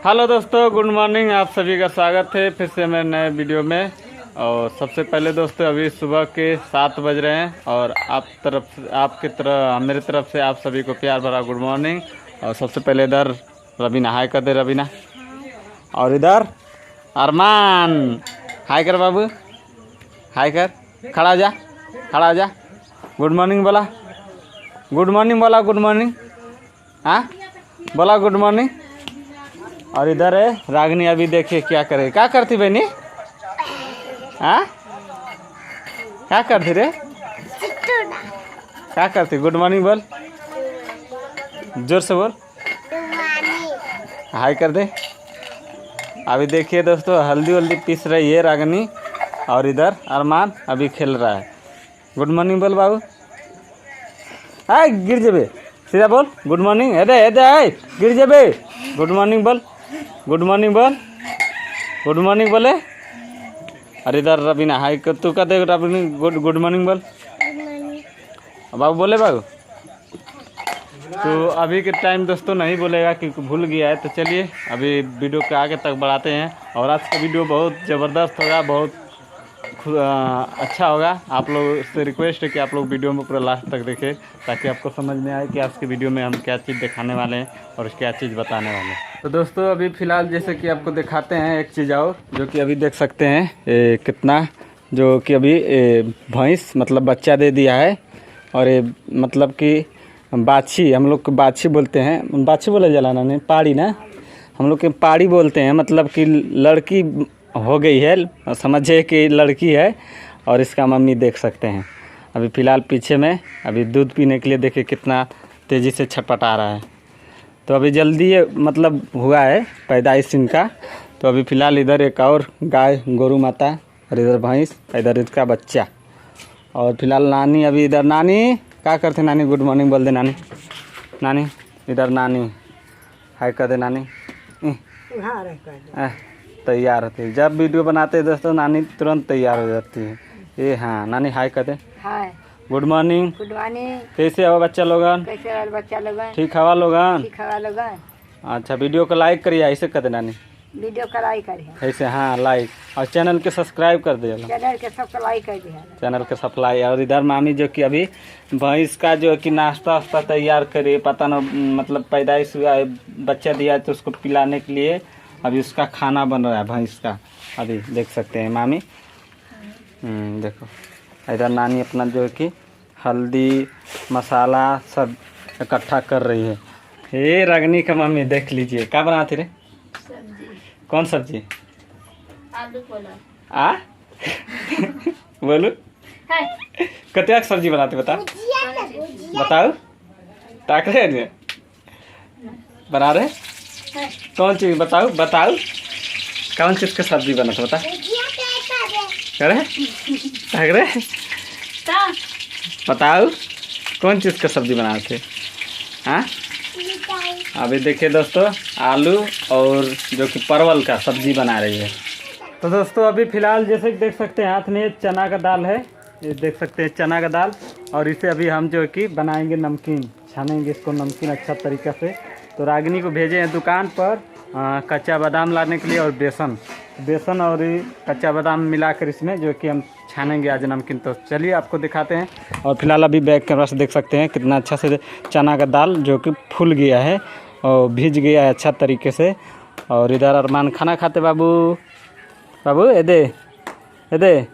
Hello दोस्तों, good morning. आप सभी का स्वागत है फिर से मेरे नए वीडियो में। और सबसे पहले दोस्तों अभी सुबह के 7 बज रहे हैं और मेरी तरफ से आप सभी को प्यार भरा गुड मॉर्निंग। और सबसे पहले इधर रवीना हाय कर दे। रवीना और इधर अरमान हाय कर। बाबू हाय कर। खड़ा हो जा, खड़ा हो जा। गुड मॉर्निंग बोला, गुड मॉर्निंग बोला, गुड मॉर्निंग। हाँ बोला गुड मॉर्निंग। और इधर है रागनी। अभी देखिए क्या करे, क्या करती बहनी? हाँ क्या करती रे? क्या करती? गुड मॉर्निंग बोल, जोर से बोल, हाय कर दे। अभी देखिए दोस्तों हल्दी वल्दी पीस रही है रागनी और इधर अरमान अभी खेल रहा है। गुड मॉर्निंग बोल बाबू। हाय गिर जेबे, सीधा बोल गुड मॉर्निंग। एदे एदे हाय गिर जेबे। गुड मॉर्निंग बोल, गुड मॉर्निंग बोल, गुड मॉर्निंग बोले। अरे इधर रवीना हाय कर। तू कहते रवीना गुड मॉर्निंग बोल। बाबू बोले बाबू। तो अभी के टाइम दोस्तों नहीं बोलेगा क्योंकि भूल गया है। तो चलिए अभी वीडियो के आगे तक बढ़ाते हैं। और आज का वीडियो बहुत ज़बरदस्त होगा, बहुत अच्छा होगा। आप लोग से रिक्वेस्ट है कि आप लोग वीडियो में पूरा लास्ट तक देखें ताकि आपको समझ में आए कि आज की वीडियो में हम क्या चीज़ दिखाने वाले हैं और क्या चीज़ बताने वाले हैं। तो दोस्तों अभी फ़िलहाल जैसे कि आपको दिखाते हैं एक चीज़ और, जो कि अभी देख सकते हैं कितना, जो कि अभी भैंस मतलब बच्चा दे दिया है। और ये मतलब कि बाछी, हम लोग को बाछी बोलते हैं। बाछी बोला जलाना नहीं, पाड़ी ना, हम लोग के पाड़ी बोलते हैं। मतलब कि लड़की हो गई है, समझिए कि लड़की है। और इसका मम्मी देख सकते हैं अभी फ़िलहाल पीछे में अभी दूध पीने के लिए देखिए कितना तेज़ी से छटपटा रहा है। तो अभी जल्दी ये मतलब हुआ है पैदाइश इनका। तो अभी फ़िलहाल इधर एक और गाय गोरू माता और इधर भैंस, इधर इसका बच्चा। और फिलहाल नानी अभी इधर। नानी क्या करते? नानी गुड मॉर्निंग बोल दे। नानी नानी इधर नानी हाय कर दे। नानी तैयार होती है जब वीडियो बनाते हैं दोस्तों, नानी तुरंत तैयार हो जाती है। ये हाँ नानी हाय कर दे। Hi good morning. Good morning. कैसे हो बच्चा लोगन? कैसे हो बच्चा लोगन? ठीक हवा लोगन? ठीक हवा लोगन। अच्छा वीडियो को लाइक करिए, ऐसे कर दे नानी। वीडियो का लाइक करिए ऐसे, हाँ लाइक। और चैनल के सब्सक्राइब कर दे। चैनल के सबको लाइक कर दिया, चैनल के सप्लाई। और इधर मामी जो कि अभी भैंस का जो कि नाश्ता वास्ता तैयार करे, पता न मतलब पैदाइश हुआ है, बच्चा दिया तो उसको पिलाने के लिए अभी उसका खाना बन रहा है भैंस का। अभी देख सकते हैं मामी। देखो इधर नानी अपना जो है कि हल्दी मसाला सब इकट्ठा कर रही है। हे रागनी का मम्मी देख लीजिए क्या बनाती रे? सब्जी। कौन सब्जी? आलू पोला। बोलो कत्या सब्जी बनाते बताओ, बताओ ताक रहे बना रहे कौन चीज़? बताओ बताओ कौन चीज़ का सब्जी बना था बता। करे बताओ कौन चीज़ का सब्जी बनाए थे? हाँ अभी देखिए दोस्तों आलू और जो कि परवल का सब्जी बना रही है। तो दोस्तों अभी फ़िलहाल जैसे कि देख सकते हैं हाथ में चना का दाल है, ये देख सकते हैं चना का दाल। और इसे अभी हम जो कि बनाएंगे नमकीन, छानेंगे इसको नमकीन अच्छा तरीक़े से। तो रागिनी को भेजे हैं दुकान पर कच्चा बादाम लाने के लिए और बेसन और कच्चा बादाम मिलाकर इसमें जो कि हम छानेंगे आज नमकीन। तो चलिए आपको दिखाते हैं। और फिलहाल अभी बैक कैमरा से देख सकते हैं कितना अच्छा से चना का दाल जो कि फूल गया है और भीज गया है अच्छा तरीके से। और इधर अरमान खाना खाते। बाबू बाबू एदे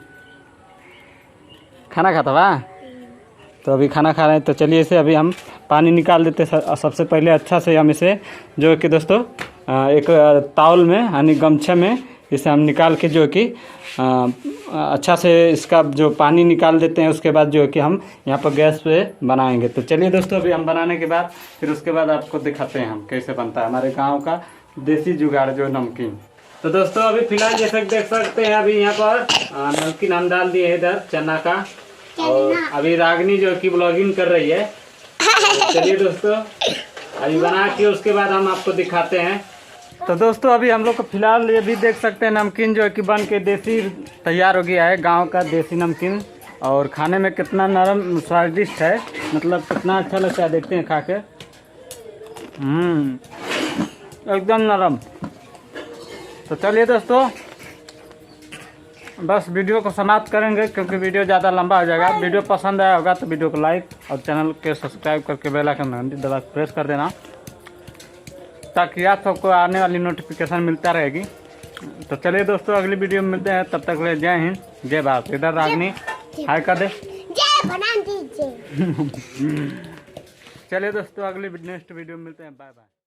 खाना खाता वाह। तो अभी खाना खा रहे हैं। तो चलिए इसे अभी हम पानी निकाल देते हैं। सबसे पहले अच्छा से हम इसे जो कि दोस्तों एक ताउल में यानी गमछे में इसे हम निकाल के जो कि अच्छा से इसका जो पानी निकाल देते हैं। उसके बाद जो कि हम यहाँ पर गैस पे बनाएंगे। तो चलिए दोस्तों अभी हम बनाने के बाद फिर उसके बाद आपको दिखाते हैं हम कैसे बनता है हमारे गाँव का देसी जुगाड़ जो नमकीन। तो दोस्तों अभी फ़िलहाल जैसे देख सकते हैं अभी यहाँ पर नमकीन हम डाल दिए इधर चना का। और अभी रागनी जो कि ब्लॉगिंग कर रही है। तो चलिए दोस्तों अभी बना के उसके बाद हम आपको दिखाते हैं। तो दोस्तों अभी हम लोग को फिलहाल ये भी देख सकते हैं नमकीन जो है कि बन के देसी तैयार हो गया है, गांव का देसी नमकीन। और खाने में कितना नरम स्वादिष्ट है, मतलब कितना अच्छा लगता है, देखते हैं खा के। एकदम नरम। तो चलिए दोस्तों, बस वीडियो को समाप्त करेंगे क्योंकि वीडियो ज़्यादा लंबा हो जाएगा। वीडियो पसंद आया होगा तो वीडियो को लाइक और चैनल के सब्सक्राइब करके बेल आइकन घंटी दबा प्रेस कर देना, ताकि आप सबको आने वाली नोटिफिकेशन मिलता रहेगी। तो चलिए दोस्तों, अगली वीडियो में मिलते हैं, तब तक ले जय हिंद जय भारत। इधर रागनी हाय कर दे। चलिए दोस्तों, अगली नेक्स्ट वीडियो में मिलते हैं, बाय बाय।